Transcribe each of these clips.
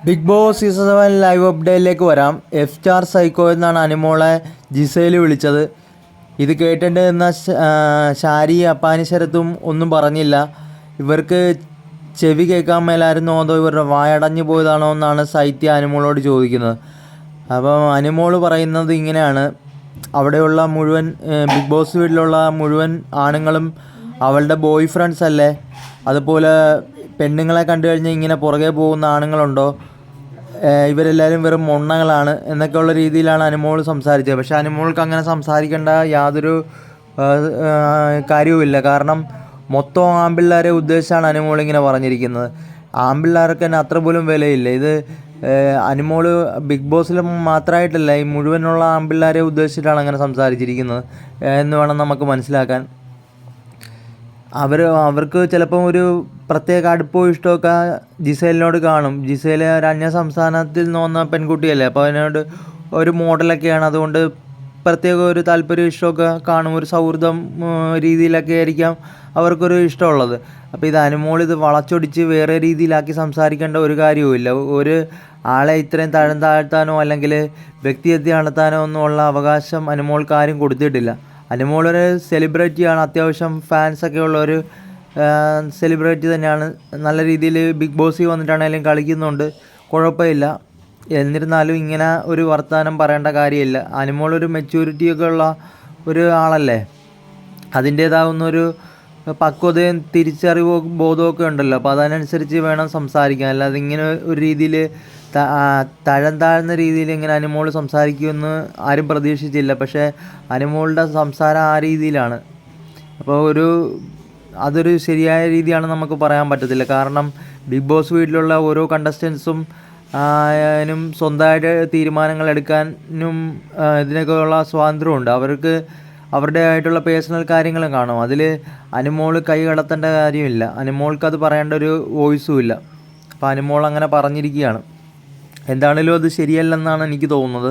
Big boss season 7 live അപ്ഡേറ്റിലേക്ക് വരാം. F star psycho എന്നാണ് അനുമോളെ ജിസയിൽ വിളിച്ചത്. ഇത് കേട്ടിട്ട് എന്ന ഷാരി അപ്പാനിശരത്തും ഒന്നും പറഞ്ഞില്ല. ഇവർക്ക് ചെവി കേൾക്കാൻ മേലായിരുന്നോ അതോ ഇവരുടെ വായടഞ്ഞു പോയതാണോ എന്നാണ് സൈത്യ അനുമോളോട് ചോദിക്കുന്നത്. അപ്പം അനുമോൾ പറയുന്നത് ഇങ്ങനെയാണ്: അവിടെയുള്ള മുഴുവൻ ബിഗ് ബോസ് വീട്ടിലുള്ള മുഴുവൻ ആണുങ്ങളും അവളുടെ ബോയ് ഫ്രണ്ട്സ് അല്ലേ? അതുപോലെ പെണ്ണുങ്ങളെ കണ്ടു കഴിഞ്ഞാൽ ഇങ്ങനെ പുറകെ പോകുന്ന ആണുങ്ങളുണ്ടോ? ഇവരെല്ലാവരും വെറും മൊണ്ണകളാണ് എന്നൊക്കെയുള്ള രീതിയിലാണ് അനുമോൾ സംസാരിച്ചത്. പക്ഷേ അനുമോൾക്ക് അങ്ങനെ സംസാരിക്കേണ്ട യാതൊരു കാര്യവുമില്ല. കാരണം മൊത്തം ആൺപിള്ളേരെ ഉദ്ദേശിച്ചാണ് അനുമോൾ ഇങ്ങനെ പറഞ്ഞിരിക്കുന്നത്. ആൺപിള്ളേർക്ക് തന്നെ അത്ര പോലും വിലയില്ല. ഇത് അനുമോൾ ബിഗ് ബോസിൽ മാത്രമായിട്ടല്ല, ഈ മുഴുവനുള്ള ആൺപിള്ളേരെ ഉദ്ദേശിച്ചിട്ടാണ് അങ്ങനെ സംസാരിച്ചിരിക്കുന്നത് എന്ന് വേണം നമുക്ക് മനസ്സിലാക്കാൻ. അവർക്ക് ചിലപ്പം ഒരു പ്രത്യേക അടുപ്പോ ഇഷ്ടമൊക്കെ ജിസേലിനോട് കാണും. ജിസേൽ ഒരു അന്യ സംസ്ഥാനത്തിൽ നിന്ന് വന്ന പെൺകുട്ടിയല്ലേ, അപ്പോൾ അതിനോട് ഒരു മോഡലൊക്കെയാണ്. അതുകൊണ്ട് പ്രത്യേക ഒരു താല്പര്യം ഇഷ്ടമൊക്കെ കാണും. ഒരു സൗഹൃദം രീതിയിലൊക്കെ ആയിരിക്കാം അവർക്കൊരു ഇഷ്ടമുള്ളത്. അപ്പോൾ ഇത് അനുമോൾ ഇത് വളച്ചൊടിച്ച് വേറെ രീതിയിലാക്കി സംസാരിക്കേണ്ട ഒരു കാര്യവുമില്ല. ഒരു ആളെ ഇത്രയും താഴ്ത്താനോ അല്ലെങ്കിൽ വ്യക്തിഹത്യ നടത്താനോ ഒന്നുമുള്ള അവകാശം അനുമോൾക്ക് ആരും കൊടുത്തിട്ടില്ല. അനുമോളൊരു സെലിബ്രിറ്റിയാണ്, അത്യാവശ്യം ഫാൻസൊക്കെ ഉള്ള ഒരു സെലിബ്രിറ്റി തന്നെയാണ്. നല്ല രീതിയിൽ ബിഗ് ബോസിൽ വന്നിട്ടാണെങ്കിലും കളിക്കുന്നുണ്ട്, കുഴപ്പമില്ല. എന്നിരുന്നാലും ഇങ്ങനെ ഒരു വർത്തമാനം പറയേണ്ട കാര്യമില്ല. അനുമോളൊരു മെച്യൂരിറ്റിയൊക്കെ ഉള്ള ഒരു ആളല്ലേ, അതിൻ്റേതാവുന്നൊരു പക്വതയും തിരിച്ചറിവോ ബോധമൊക്കെ ഉണ്ടല്ലോ. അപ്പോൾ അതനുസരിച്ച് വേണം സംസാരിക്കാൻ. അല്ലാതെ ഇങ്ങനെ ഒരു രീതിയിൽ താഴ്ന്ന രീതിയിൽ ഇങ്ങനെ അനുമോൾ സംസാരിക്കുമെന്ന് ആരും പ്രതീക്ഷിച്ചില്ല. പക്ഷേ അനുമോളുടെ സംസാരം ആ രീതിയിലാണ്. അപ്പോൾ അതൊരു ശരിയായ രീതിയാണ് നമുക്ക് പറയാൻ പറ്റത്തില്ല. കാരണം ബിഗ് ബോസ് വീട്ടിലുള്ള ഓരോ കണ്ടസ്റ്റൻസും നും സ്വന്തമായിട്ട് തീരുമാനങ്ങൾ എടുക്കാനും ഇതിനൊക്കെയുള്ള സ്വാതന്ത്ര്യമുണ്ട്. അവർക്ക് അവരുടേതായിട്ടുള്ള പേഴ്സണൽ കാര്യങ്ങളും കാണും. അതിൽ അനുമോൾ കൈ കടത്തേണ്ട കാര്യമില്ല. അനുമോൾക്കത് പറയേണ്ട ഒരു വോയിസും ഇല്ല. അപ്പോൾ അനുമോൾ അങ്ങനെ പറഞ്ഞിരിക്കുകയാണ്. എന്താണേലും അത് ശരിയല്ലെന്നാണ് എനിക്ക് തോന്നുന്നത്.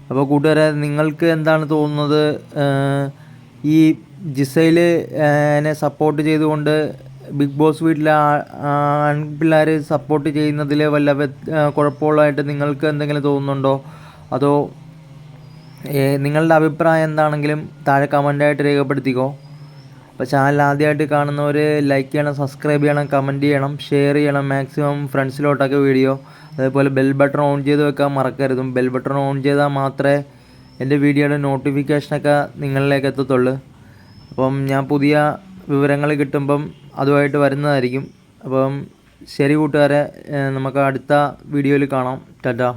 അപ്പോൾ കൂട്ടുകാരെ, നിങ്ങൾക്ക് എന്താണ് തോന്നുന്നത്? ഈ ജിസയിലിനെ സപ്പോർട്ട് ചെയ്തുകൊണ്ട് ബിഗ് ബോസ് വീട്ടിലെ ആൺപിള്ളേർ സപ്പോർട്ട് ചെയ്യുന്നതിൽ വല്ല കുഴപ്പമുള്ളതായിട്ട് നിങ്ങൾക്ക് എന്തെങ്കിലും തോന്നുന്നുണ്ടോ? അതോ നിങ്ങളുടെ അഭിപ്രായം എന്താണെങ്കിലും താഴെ കമൻ്റായിട്ട് രേഖപ്പെടുത്തിക്കോ. അപ്പോൾ ചാനൽ ആദ്യമായിട്ട് കാണുന്നവർ ലൈക്ക് ചെയ്യണം, സബ്സ്ക്രൈബ് ചെയ്യണം, കമൻറ്റ് ചെയ്യണം, ഷെയർ ചെയ്യണം മാക്സിമം ഫ്രണ്ട്സിലോട്ടൊക്കെ വീഡിയോ. അതേപോലെ ബെൽ ബട്ടൺ ഓൺ ചെയ്ത് വെക്കാൻ മറക്കരുതും. ബെൽ ബട്ടൺ ഓൺ ചെയ്താൽ മാത്രമേ എൻ്റെ വീഡിയോയുടെ നോട്ടിഫിക്കേഷനൊക്കെ നിങ്ങളിലേക്ക് എത്തത്തുള്ളൂ. അപ്പം ഞാൻ പുതിയ വിവരങ്ങൾ കിട്ടുമ്പം അതുമായിട്ട് വരുന്നതായിരിക്കും. അപ്പം ശരി കൂട്ടുകാരെ, നമുക്ക് അടുത്ത വീഡിയോയിൽ കാണാം. ടാറ്റാ.